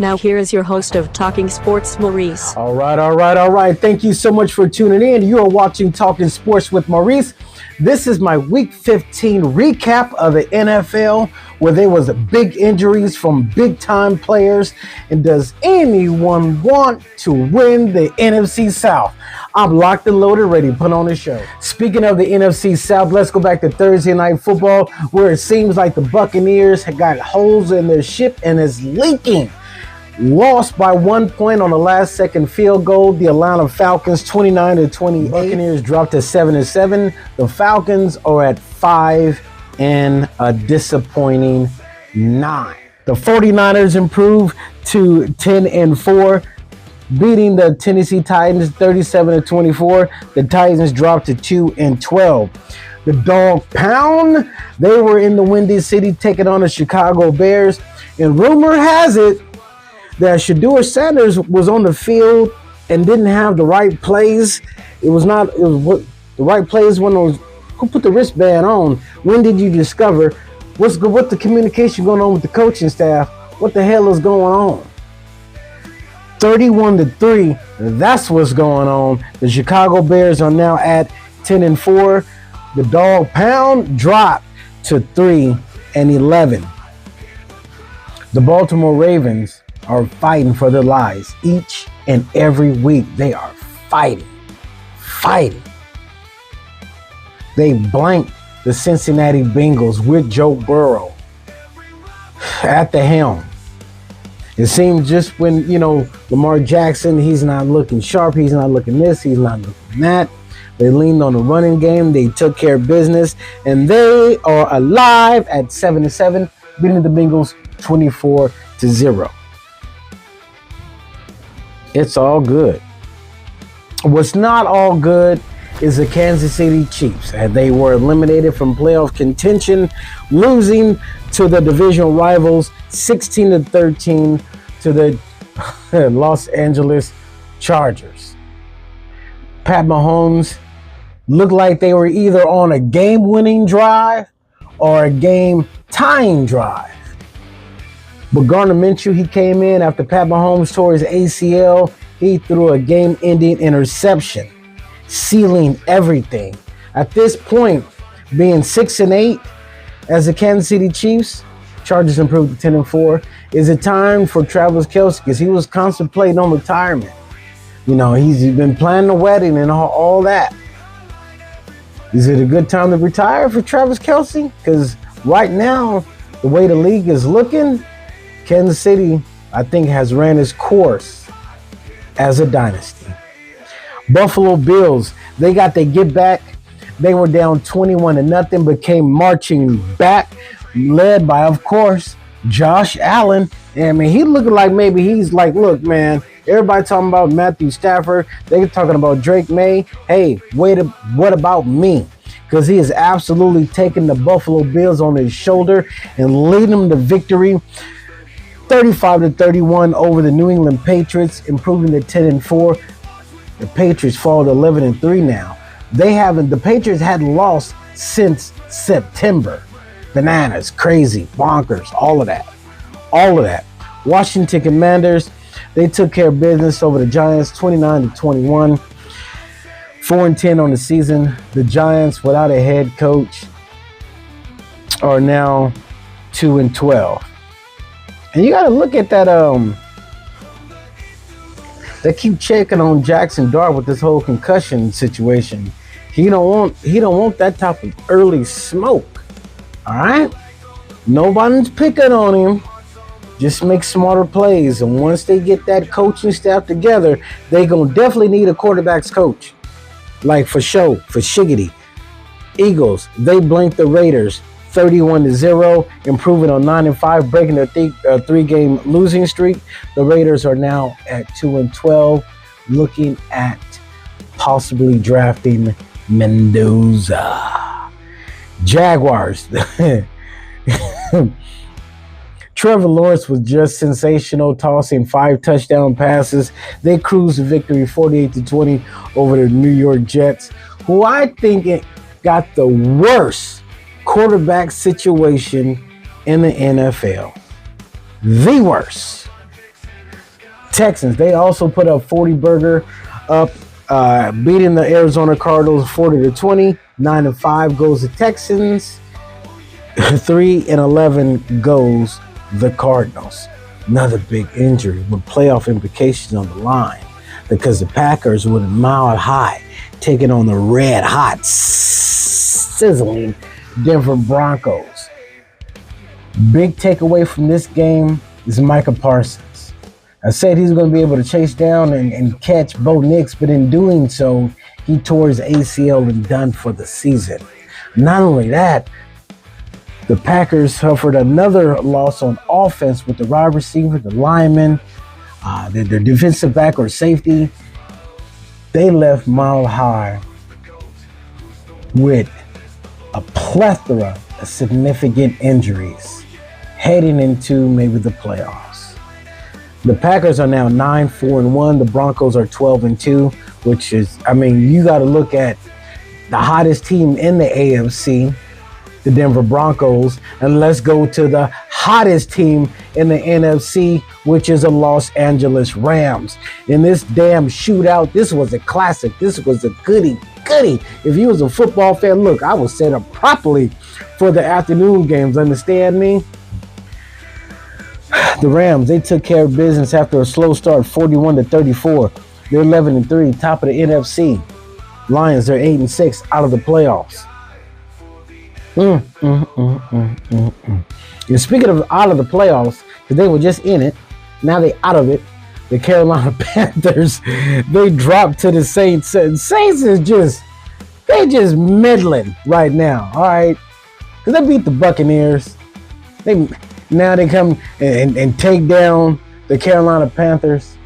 Now here is your host of Talking Sports, Maurice. All right. Thank you so much for tuning in. You are watching Talking Sports with Maurice. This is my Week 15 recap of the NFL, where there was big injuries from big-time players. And does anyone want to win the NFC South? I'm locked and loaded, ready to put on the show. Speaking of the NFC South, let's go back to Thursday Night Football, where it seems like the Buccaneers have got holes in their ship and is leaking. Lost by 1 point on the last-second field goal. The Atlanta Falcons 29-28. Buccaneers dropped to 7-7. The Falcons are at 5 and a disappointing 9. The 49ers improved to 10-4, beating the Tennessee Titans 37-24. The Titans dropped to 2-12. The Dog Pound, they were in the Windy City taking on the Chicago Bears, and rumor has it that Shedeur Sanders was on the field and didn't have the right plays. It was what the right plays when those who put the wristband on. When did you discover what the communication going on with the coaching staff? What the hell is going on? 31-3. That's what's going on. The Chicago Bears are now at 10-4. The Dog Pound dropped to 3-11. The Baltimore Ravens are fighting for their lives each and every week. They are fighting. They blanked the Cincinnati Bengals with Joe Burrow at the helm. It seems just when, Lamar Jackson, he's not looking sharp, he's not looking this, he's not looking that. They leaned on the running game, they took care of business, and they are alive at 7-7, beating the Bengals 24-0. It's all good. What's not all good is the Kansas City Chiefs. They were eliminated from playoff contention, losing to the divisional rivals 16-13 to the Los Angeles Chargers. Pat Mahomes looked like they were either on a game-winning drive or a game-tying drive. But Gardner Minshew, he came in after Pat Mahomes tore his ACL. He threw a game-ending interception, sealing everything. At this point, being 6-8 as the Kansas City Chiefs, Chargers improved to 10-4. Is it time for Travis Kelce? Because he was contemplating on retirement. He's been planning a wedding and all that. Is it a good time to retire for Travis Kelce? Because right now, the way the league is looking, Kansas City, I think, has ran its course as a dynasty. Buffalo Bills, they got their get back. They were down 21-0, but came marching back, led by, of course, Josh Allen. And he looking like maybe he's like, look, man, everybody talking about Matthew Stafford. They talking about Drake May. Hey, what about me? Because he is absolutely taking the Buffalo Bills on his shoulder and leading them to victory. 35-31 over the New England Patriots, improving to 10-4. The Patriots fall to 11-3 now. The Patriots hadn't lost since September. Bananas, crazy, bonkers, all of that. Washington Commanders, they took care of business over the Giants, 29-21. 4-10 on the season. The Giants, without a head coach, are now 2-12. And you got to look at that. They keep checking on Jackson Dart with this whole concussion situation. He don't want that type of early smoke. All right, nobody's picking on him. Just make smarter plays, and once they get that coaching staff together, they gonna definitely need a quarterbacks coach. Like for show, for shiggity. Eagles, they blanked the Raiders 31-0, improving on 9-5, breaking their three-game losing streak. The Raiders are now at 2-12, looking at possibly drafting Mendoza. Jaguars. Trevor Lawrence was just sensational, tossing 5 touchdown passes. They cruised to victory 48-20 over the New York Jets, who I think got the worst quarterback situation in the NFL. The worst. Texans, they also put up 40 burger up, beating the Arizona Cardinals 40-20. 9-5 goes the Texans. 3-11 goes the Cardinals. Another big injury with playoff implications on the line because the Packers were mile high, taking on the red hot, sizzling Denver Broncos. Big takeaway from this game is Micah Parsons. I said he's going to be able to chase down and catch Bo Nix, but in doing so, he tore his ACL and done for the season. Not only that, the Packers suffered another loss on offense with the wide receiver, the lineman, their defensive back or safety. They left mile high with a plethora of significant injuries heading into maybe the playoffs. The Packers are now 9-4-1. The Broncos are 12-2, which is, you got to look at the hottest team in the AFC, the Denver Broncos, and let's go to the hottest team in the NFC, which is the Los Angeles Rams. In this damn shootout, this was a classic. This was a goodie. If you was a football fan, look, I was set up properly for the afternoon games, understand me? The Rams, they took care of business after a slow start, 41-34. They're 11-3, top of the NFC. Lions, they're 8-6, out of the playoffs. And speaking of out of the playoffs, because they were just in it, now they out of it. The Carolina Panthers, they dropped to the Saints. Saints is just meddling right now, all right? Because they beat the Buccaneers. Now they come and take down the Carolina Panthers.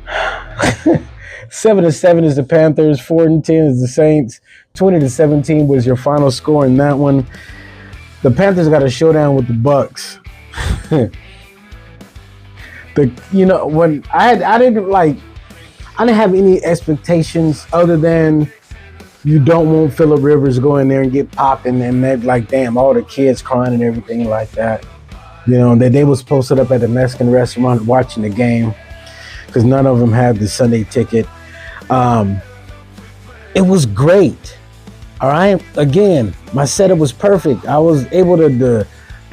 7-7 is the Panthers, 4-10 is the Saints, 20-17 was your final score in that one. The Panthers got a showdown with the Bucks. When I didn't have any expectations other than you don't want Phillip Rivers to go in there and get popping and that damn, all the kids crying and everything like that. That they was posted up at the Mexican restaurant watching the game because none of them had the Sunday ticket. It was great. All right. Again, my setup was perfect. I was able to the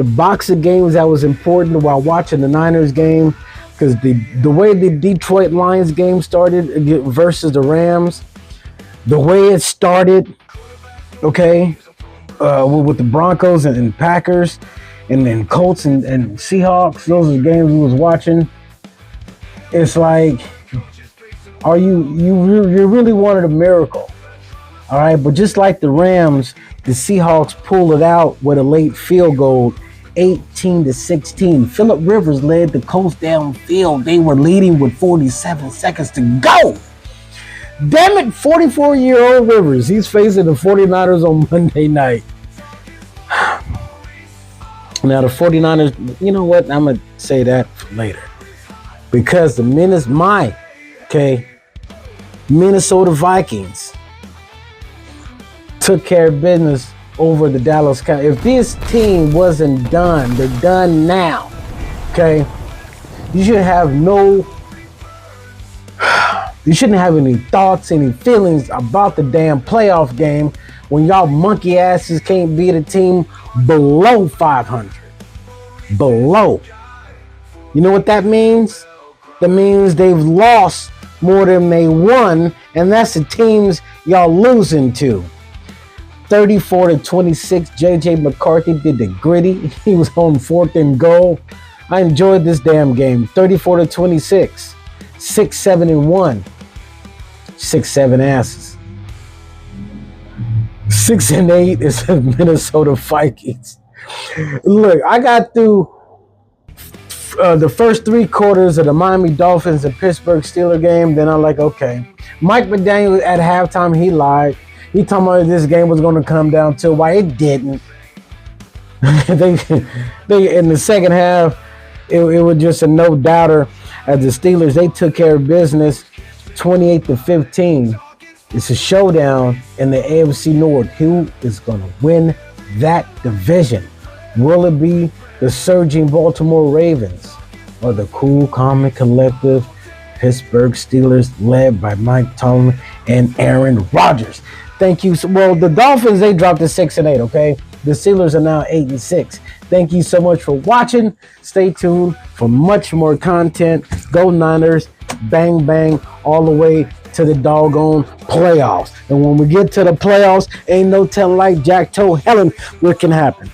box of games that was important while watching the Niners game, because the way the Detroit Lions game started versus the Rams, the way it started, okay, with the Broncos and Packers, and then Colts and Seahawks, those are the games we was watching. It's like, you really wanted a miracle, all right? But just like the Rams, the Seahawks pulled it out with a late field goal, 18-16. Phillip Rivers led the Colts downfield. They were leading with 47 seconds to go. Damn it, 44-year-old Rivers. He's facing the 49ers on Monday night. Now, the 49ers, you know what? I'm going to say that for later. Because the Minnesota Vikings took care of business over the Dallas Cowboys. If this team wasn't done, they're done now. Okay? You shouldn't have any thoughts, any feelings about the damn playoff game when y'all monkey asses can't beat a team below 500. Below. You know what that means? That means they've lost more than they won, and that's the teams y'all losing to. 34-26, JJ McCarthy did the gritty. He was on 4th and goal. I enjoyed this damn game. 34-26, 6-7-1, 6-7 asses. 6-8 is the Minnesota Vikings. Look, I got through the first 3 quarters of the Miami Dolphins and Pittsburgh Steelers game. Then I'm like, okay. Mike McDaniel at halftime, he lied. He talking about this game was going to come down to why it didn't. they in the second half, it was just a no-doubter. As the Steelers, they took care of business, 28-15. It's a showdown in the AFC North. Who is going to win that division? Will it be the surging Baltimore Ravens, of the cool, calm, and collective Pittsburgh Steelers, led by Mike Tomlin and Aaron Rodgers. Thank you. Well, the Dolphins, they dropped to 6-8, okay? The Steelers are now 8-6. Thank you so much for watching. Stay tuned for much more content. Go Niners, bang, bang, all the way to the doggone playoffs. And when we get to the playoffs, ain't no telling, like Jack told Helen, what can happen.